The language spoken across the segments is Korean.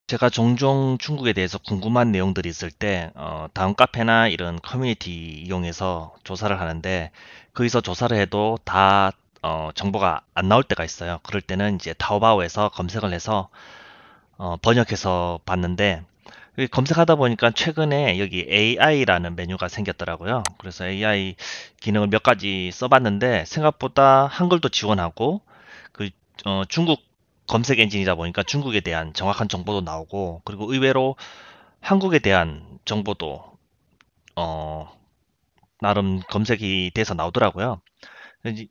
제가 종종 중국에 대해서 궁금한 내용들이 있을 때, 다음 카페나 이런 커뮤니티 이용해서 조사를 하는데, 거기서 조사를 해도 다, 정보가 안 나올 때가 있어요. 그럴 때는 이제 타오바오에서 검색을 해서, 번역해서 봤는데, 검색하다 보니까 최근에 여기 AI라는 메뉴가 생겼더라고요. 그래서 AI 기능을 몇 가지 써봤는데, 생각보다 한글도 지원하고, 그 중국 검색 엔진이다 보니까 중국에 대한 정확한 정보도 나오고 그리고 의외로 한국에 대한 정보도 어 나름 검색이 돼서 나오더라고요.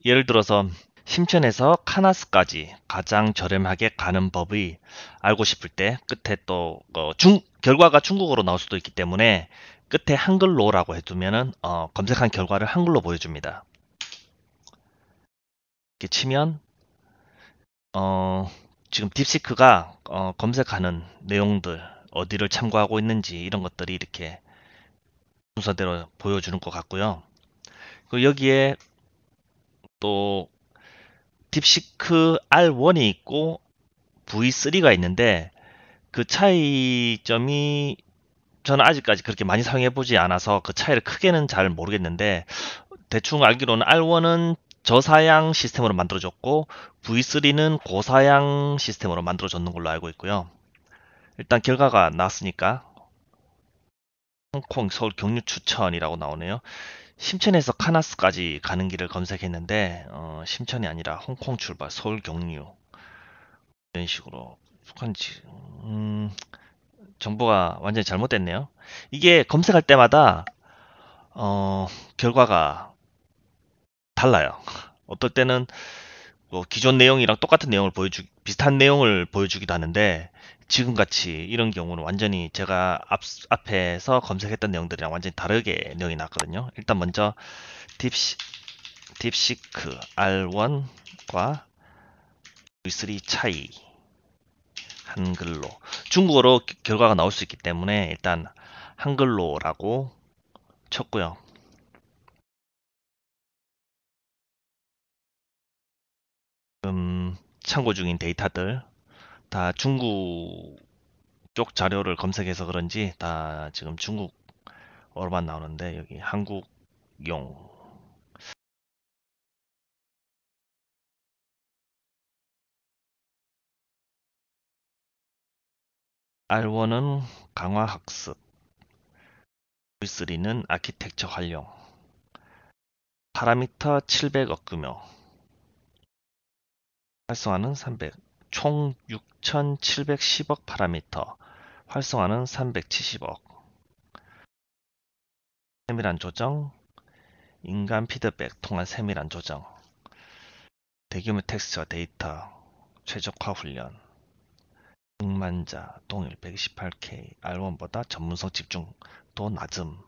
예를 들어서 심천에서 카나스까지 가장 저렴하게 가는 법의 알고 싶을 때 끝에 또 결과가 중국어로 나올 수도 있기 때문에 끝에 한글로라고 해두면은 검색한 결과를 한글로 보여줍니다. 이렇게 치면 어, 지금 딥시크가 검색하는 내용들, 어디를 참고하고 있는지 이런 것들이 이렇게 순서대로 보여주는 것 같고요. 그리고 여기에 또 딥시크 R1이 있고 V3가 있는데 그 차이점이 저는 아직까지 그렇게 많이 사용해보지 않아서 그 차이를 크게는 잘 모르겠는데 대충 알기로는 R1은 저사양 시스템으로 만들어졌고 V3는 고사양 시스템으로 만들어졌는 걸로 알고 있고요. 일단 결과가 나왔으니까 홍콩 서울 경유 추천이라고 나오네요. 심천에서 카나스까지 가는 길을 검색했는데 심천이 아니라 홍콩 출발 서울 경유 이런 식으로 북한지 정보가 완전히 잘못됐네요. 이게 검색할 때마다 어, 결과가 달라요. 어떨 때는 뭐 기존 내용이랑 똑같은 내용을 비슷한 내용을 보여주기도 하는데 지금 같이 이런 경우는 완전히 제가 앞에서 검색했던 내용들이랑 완전히 다르게 내용이 났거든요. 일단 먼저 딥시, 딥시크 R1과 V3 차이 한글로 중국어로 결과가 나올 수 있기 때문에 일단 한글로라고 쳤고요. 참고 중인 데이터들 다 중국 쪽 자료를 검색해서 그런지 다 지금 중국어로만 나오는데 여기 한국용 R1은 강화학습, V3는 아키텍처 활용, 파라미터 700억 규모, 활성화는 300, 총 6,710억 파라미터, 활성화는 370억, 세밀한 조정, 인간 피드백 통한 세밀한 조정, 대규모 텍스처 데이터, 최적화 훈련, 등만자, 동일 128K, R1보다 전문성 집중도 낮음,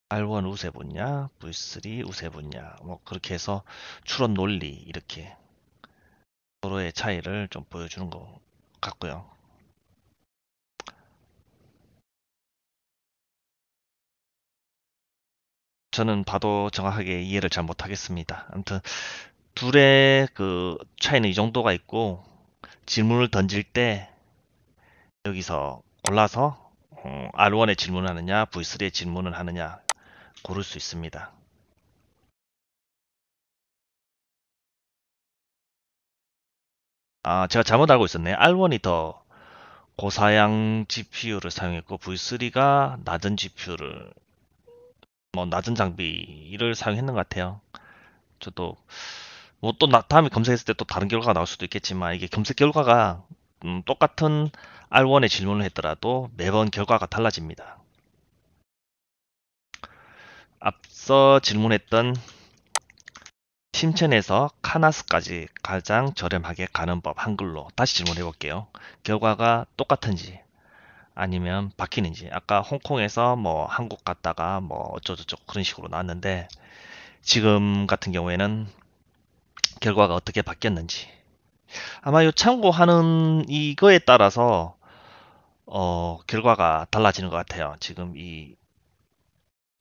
R1 우세 분야, V3 우세 분야, 뭐 그렇게 해서 추론 논리 이렇게 서로의 차이를 좀 보여주는 것 같고요. 저는 봐도 정확하게 이해를 잘 못하겠습니다. 아무튼 둘의 그 차이는 이 정도가 있고 질문을 던질 때 여기서 골라서 R1에 질문을 하느냐, V3에 질문을 하느냐 고를 수 있습니다. 아, 제가 잘못 알고 있었네. R1이 더 고사양 GPU를 사용했고 V3가 낮은 GPU를 뭐 낮은 장비를 사용했는 것 같아요. 저도 뭐 또 다음에 검색했을 때 또 다른 결과가 나올 수도 있겠지만 이게 검색 결과가 똑같은 R1에 질문을 했더라도 매번 결과가 달라집니다. 앞서 질문했던 심천에서 카나스까지 가장 저렴하게 가는 법 한글로 다시 질문해 볼게요. 결과가 똑같은지 아니면 바뀌는지. 아까 홍콩에서 뭐 한국 갔다가 뭐 어쩌고저쩌고 그런 식으로 나왔는데 지금 같은 경우에는 결과가 어떻게 바뀌었는지. 아마 이 참고하는 이거에 따라서 결과가 달라지는 것 같아요. 지금 이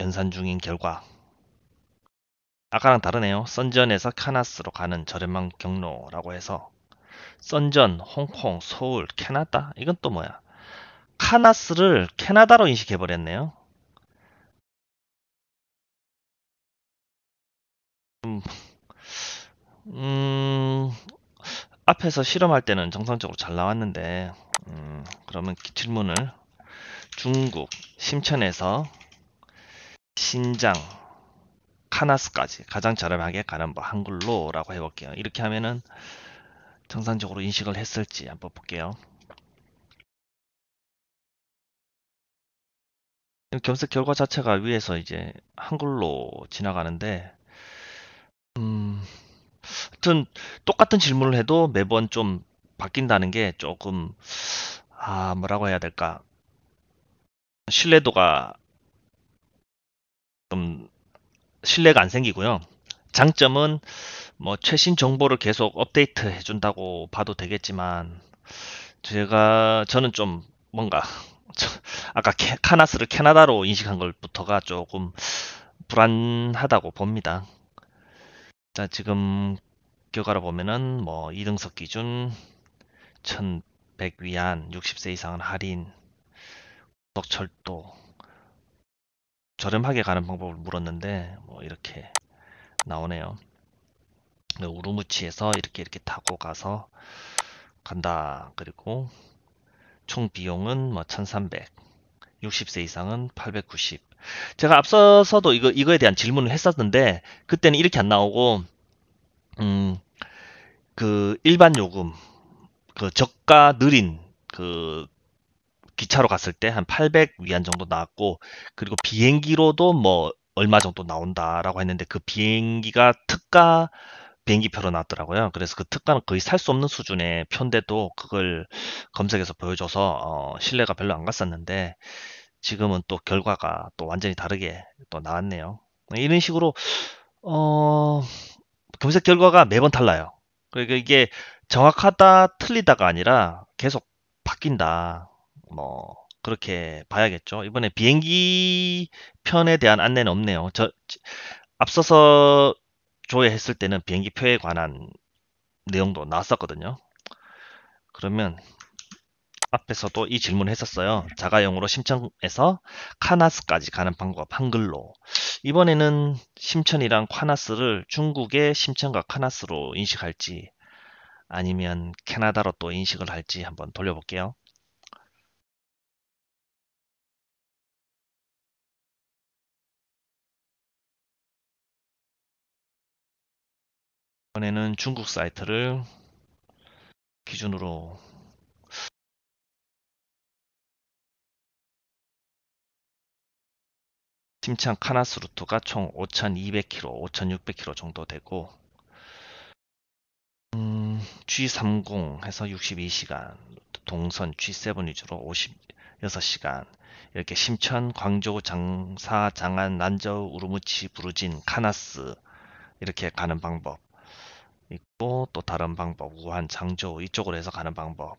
연산 중인 결과. 아까랑 다르네요. 선전에서 카나스로 가는 저렴한 경로라고 해서 선전, 홍콩, 서울, 캐나다? 이건 또 뭐야? 카나스를 캐나다로 인식해버렸네요. 음, 음, 앞에서 실험할 때는 정상적으로 잘 나왔는데, 그러면 질문을 중국, 심천에서 신장, 카나스까지 가장 저렴하게 가는 뭐 한글로라고 해볼게요. 이렇게 하면은 정상적으로 인식을 했을지 한번 볼게요. 검색 결과 자체가 위에서 이제 한글로 지나가는데, 음, 하여튼 똑같은 질문을 해도 매번 좀 바뀐다는 게 조금, 뭐라고 해야 될까? 신뢰도가 좀 신뢰가 안 생기고요. 장점은 뭐 최신 정보를 계속 업데이트 해준다고 봐도 되겠지만, 저는 좀 뭔가 아까 카나스를 캐나다로 인식한 것부터가 조금 불안하다고 봅니다. 자, 지금 결과를 보면은 뭐 이등석 기준 1100 위안 60세 이상은 할인 고속철도 저렴하게 가는 방법을 물었는데 뭐 이렇게 나오네요. 우루무치에서 이렇게 타고 가서 간다. 그리고 총 비용은 뭐 1300, 60세 이상은 890. 제가 앞서서도 이거에 대한 질문을 했었는데 그때는 이렇게 안 나오고 음, 그 일반 요금 그 저가 느린 그 기차로 갔을 때 한 800 위안 정도 나왔고 그리고 비행기로도 뭐 얼마 정도 나온다라고 했는데 그 비행기가 특가 비행기표로 나왔더라고요. 그래서 그 특가는 거의 살 수 없는 수준의 표인데도 그걸 검색해서 보여줘서 신뢰가 별로 안 갔었는데 지금은 또 결과가 또 완전히 다르게 또 나왔네요. 이런 식으로 어, 검색 결과가 매번 달라요. 그러니까 이게 정확하다, 틀리다가 아니라 계속 바뀐다. 뭐, 그렇게 봐야겠죠. 이번에 비행기 편에 대한 안내는 없네요. 앞서서 조회했을 때는 비행기 표에 관한 내용도 나왔었거든요. 그러면 앞에서도 이 질문을 했었어요. 자가용으로 심천에서 카나스까지 가는 방법 한글로. 이번에는 심천이랑 카나스를 중국의 심천과 카나스로 인식할지 아니면 캐나다로 또 인식을 할지 한번 돌려볼게요. 이번에는 중국 사이트를 기준으로 심천 카나스 루트가 총 5,200km, 5,600km 정도 되고 G30 해서 62시간, 동선 G7 위주로 56시간, 이렇게 심천, 광저우, 장사, 장안, 난저우, 우루무치, 부르진, 카나스 이렇게 가는 방법 있고 또 다른 방법, 우한, 장저우 이쪽으로 해서 가는 방법,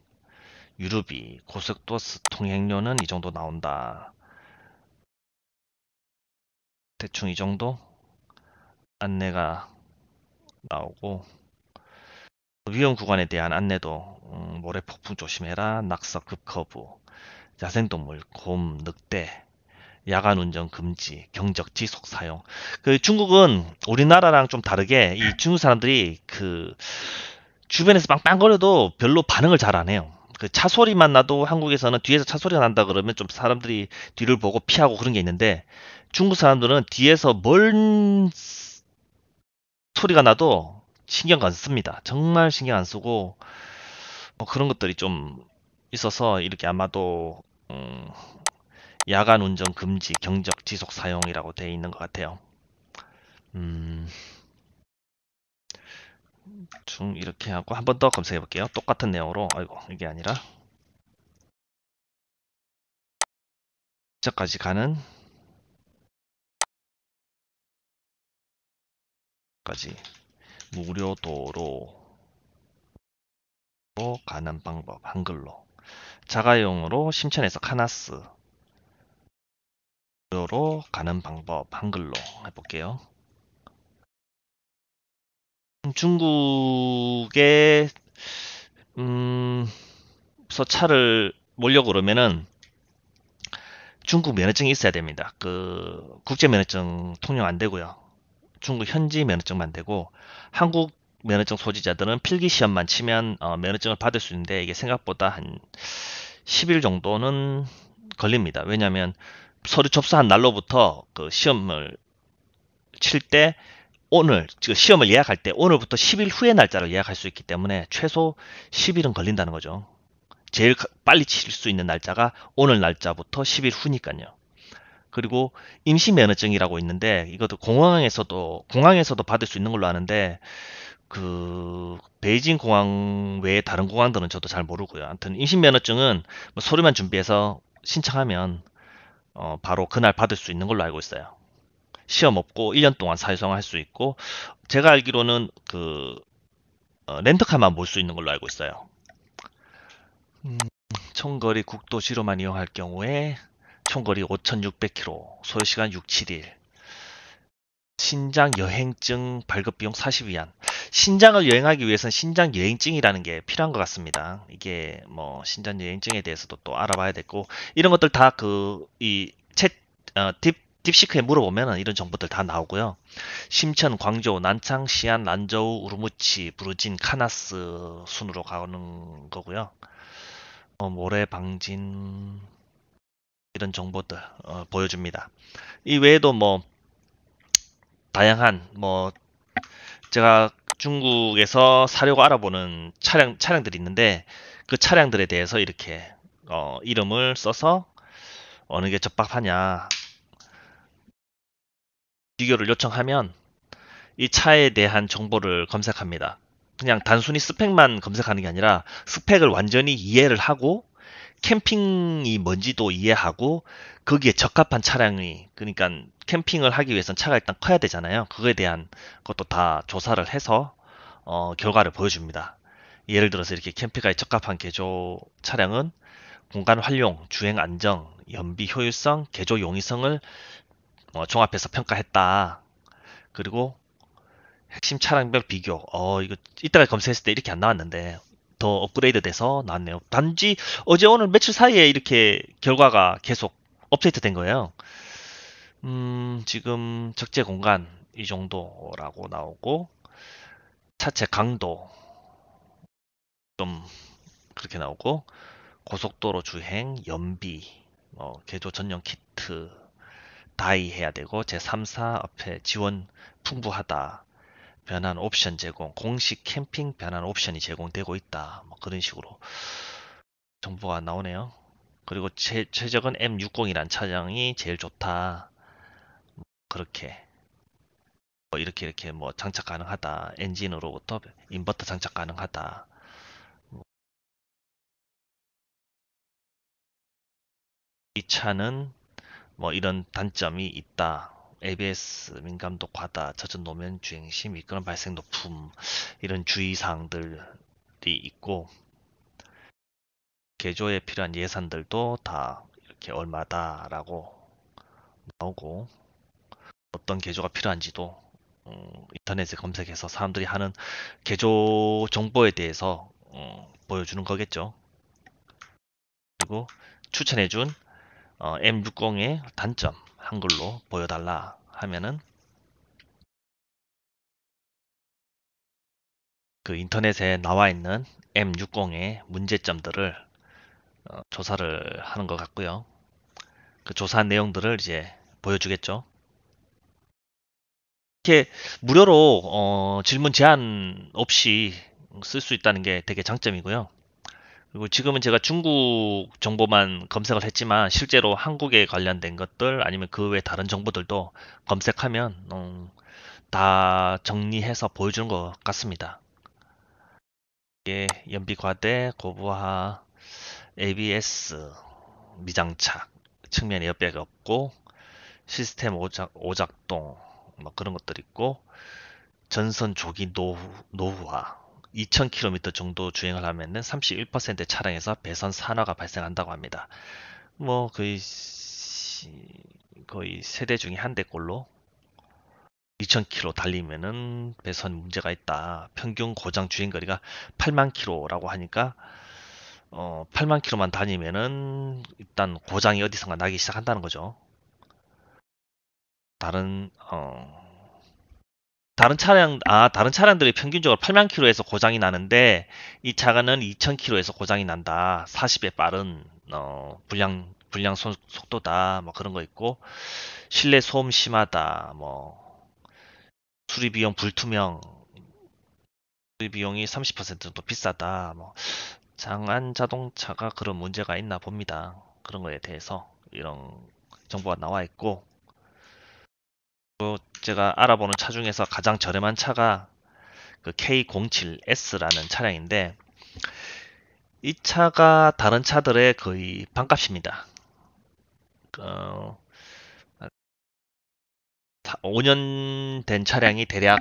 유류비, 고속버스 통행료는 이 정도 나온다. 대충 이 정도 안내가 나오고 위험 구간에 대한 안내도 모래 폭풍 조심해라, 낙석 급커브, 야생동물, 곰, 늑대, 야간 운전 금지, 경적 지속 사용. 그 중국은 우리나라랑 좀 다르게 이 중국 사람들이 그 주변에서 빵빵거려도 별로 반응을 잘 안 해요. 그 차 소리만 나도 한국에서는 뒤에서 차 소리가 난다 그러면 좀 사람들이 뒤를 보고 피하고 그런 게 있는데 중국 사람들은 뒤에서 멀 소리가 나도 신경 안 씁니다. 정말 신경 안 쓰고 뭐 그런 것들이 좀 있어서 이렇게 아마도 야간 운전 금지, 경적 지속 사용이라고 되어 있는 것 같아요. 음, 중 이렇게 하고 한 번 더 검색해 볼게요. 똑같은 내용으로, 아이고 이게 아니라 저까지 가는 까지 무료 도로 가는 방법 한글로 자가용으로 심천에서 카나스 무료로 가는 방법 한글로 해볼게요. 중국에 서 차를 몰려고 그러면은 중국 면허증이 있어야 됩니다. 그 국제 면허증 통용 안 되고요. 중국 현지 면허증만 되고 한국 면허증 소지자들은 필기 시험만 치면 면허증을 받을 수 있는데 이게 생각보다 한 10일 정도는 걸립니다. 왜냐하면 서류 접수한 날로부터 그 시험을 칠 때 오늘 그 시험을 예약할 때 오늘부터 10일 후의 날짜를 예약할 수 있기 때문에 최소 10일은 걸린다는 거죠. 제일 빨리 칠 수 있는 날짜가 오늘 날짜부터 10일 후니까요. 그리고 임시 면허증이라고 있는데 이것도 공항에서도 받을 수 있는 걸로 아는데 그 베이징 공항 외에 다른 공항들은 저도 잘 모르고요. 아무튼 임시 면허증은 뭐 서류만 준비해서 신청하면 바로 그날 받을 수 있는 걸로 알고 있어요. 시험 없고 1년 동안 사회생활 할 수 있고 제가 알기로는 그 렌터카만 몰 수 있는 걸로 알고 있어요. 총거리 국도지로만 이용할 경우에 총거리 5,600km, 소요시간 6, 7일. 신장 여행증 발급 비용 40위안. 신장을 여행하기 위해서는 신장 여행증이라는 게 필요한 것 같습니다. 이게 뭐 신장 여행증에 대해서도 또 알아봐야 되고 이런 것들 다 딥시크에 물어보면은 이런 정보들 다 나오고요. 심천, 광저우, 난창, 시안, 란저우, 우르무치, 부르진, 카나스 순으로 가는 거고요. 모래 방진 이런 정보들 보여줍니다. 이 외에도 뭐 다양한 뭐 제가 중국에서 사려고 알아보는 차량들이 있는데 그 차량들에 대해서 이렇게 이름을 써서 어느 게 적합하냐 비교를 요청하면 이 차에 대한 정보를 검색합니다. 그냥 단순히 스펙만 검색하는 게 아니라 스펙을 완전히 이해를 하고 캠핑이 뭔지도 이해하고 거기에 적합한 차량이 그러니까 캠핑을 하기 위해서는 차가 일단 커야 되잖아요. 그거에 대한 것도 다 조사를 해서 결과를 보여줍니다. 예를 들어서 이렇게 캠핑카에 적합한 개조 차량은 공간 활용, 주행 안정, 연비 효율성, 개조 용이성을 종합해서 평가했다. 그리고 핵심 차량별 비교. 이거 이따가 검색했을 때 이렇게 안 나왔는데 더 업그레이드 돼서 나왔네요. 단지 어제 오늘 며칠 사이에 이렇게 결과가 계속 업데이트 된 거예요. 지금 적재 공간 이 정도라고 나오고 차체 강도 좀 그렇게 나오고 고속도로 주행, 연비, 개조 전용 키트 다이 해야 되고 제3사 앞에 지원 풍부하다. 변환 옵션 제공, 공식 캠핑 변환 옵션이 제공되고 있다. 뭐 그런 식으로 정보가 나오네요. 그리고 최적은 M60이란 차량이 제일 좋다. 그렇게 이렇게 뭐 장착 가능하다. 엔진으로부터 인버터 장착 가능하다. 이 차는 뭐 이런 단점이 있다. ABS 민감도 과다, 젖은 노면 주행 시 미끄럼 발생 높음 이런 주의사항들이 있고 개조에 필요한 예산들도 다 이렇게 얼마다라고 나오고 어떤 개조가 필요한지도 인터넷에 검색해서 사람들이 하는 개조 정보에 대해서 보여주는 거겠죠. 그리고 추천해준 M60의 단점 한글로 보여달라 하면은 그 인터넷에 나와 있는 M60의 문제점들을 조사를 하는 것 같고요. 그 조사한 내용들을 이제 보여주겠죠. 이렇게 무료로 질문 제한 없이 쓸 수 있다는 게 되게 장점이고요. 그리고 지금은 제가 중국 정보만 검색을 했지만 실제로 한국에 관련된 것들 아니면 그 외 다른 정보들도 검색하면 다 정리해서 보여주는 것 같습니다. 이게 연비 과대, 고부하, ABS, 미장착, 측면 에어백 없고 시스템 오작동 뭐 그런 것들 있고 전선 조기 노후화 2000km 정도 주행을 하면은 31%의 차량에서 배선 산화가 발생한다고 합니다. 뭐 거의 세대 중에 한 대꼴로 2000km 달리면은 배선 문제가 있다. 평균 고장 주행거리가 8만 km라고 하니까 8만 km만 다니면은 일단 고장이 어디선가 나기 시작한다는 거죠. 다른 다른 차량들이 평균적으로 8만 킬로에서 고장이 나는데 이 차가는 2000킬로에서 고장이 난다. 40배 빠른 불량 속도다. 뭐 그런 거 있고 실내 소음 심하다. 뭐 수리 비용 불투명. 수리 비용이 30% 정도 비싸다. 뭐 장안 자동차가 그런 문제가 있나 봅니다. 그런 거에 대해서 이런 정보가 나와 있고 제가 알아보는 차 중에서 가장 저렴한 차가 그 K07S라는 차량인데 이 차가 다른 차들의 거의 반값입니다. 어, 5년 된 차량이 대략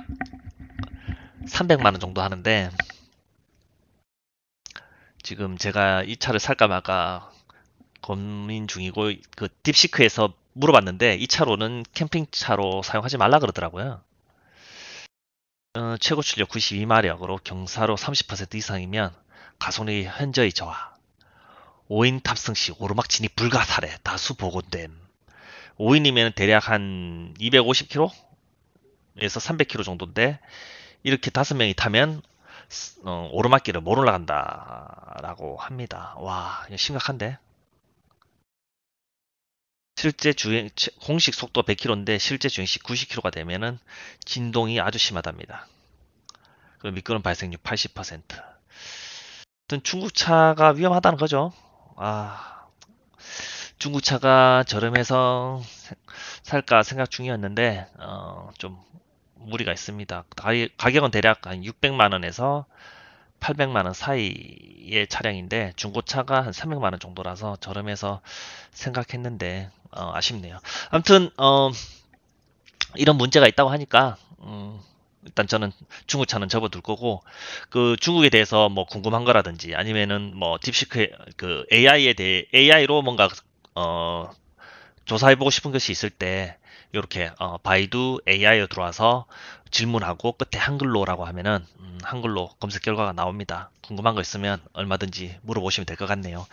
300만 원 정도 하는데 지금 제가 이 차를 살까 말까 고민 중이고 그 딥시크에서 물어봤는데 이 차로는 캠핑차로 사용하지 말라 그러더라고요. 최고 출력 92마력으로 경사로 30% 이상이면 가속력이 현저히 저하. 5인 탑승 시 오르막 진입 불가 사례 다수 보고됨. 5인이면 대략 한 250km에서 300km 정도인데 이렇게 5명이 타면 오르막길을 못 올라간다라고 합니다. 와, 이거 심각한데? 실제 주행 공식 속도 100km인데 실제 주행 시 90km가 되면은 진동이 아주 심하답니다. 그리고 미끄럼 발생률 80%. 하여튼 중국차가 위험하다는 거죠. 아, 중국차가 저렴해서 살까 생각 중이었는데 좀 무리가 있습니다. 가격은 대략 한 600만 원에서 800만 원 사이의 차량인데 중고차가 한 300만 원 정도라서 저렴해서 생각했는데 아쉽네요. 아무튼 이런 문제가 있다고 하니까 일단 저는 중국차는 접어둘 거고 그 중국에 대해서 뭐 궁금한 거라든지 아니면은 뭐 딥시크 그 AI에 대해 AI로 뭔가 어 조사해보고 싶은 것이 있을 때 이렇게 바이두 AI로 들어와서 질문하고 끝에 한글로라고 하면은 한글로 검색 결과가 나옵니다. 궁금한 거 있으면 얼마든지 물어보시면 될 것 같네요.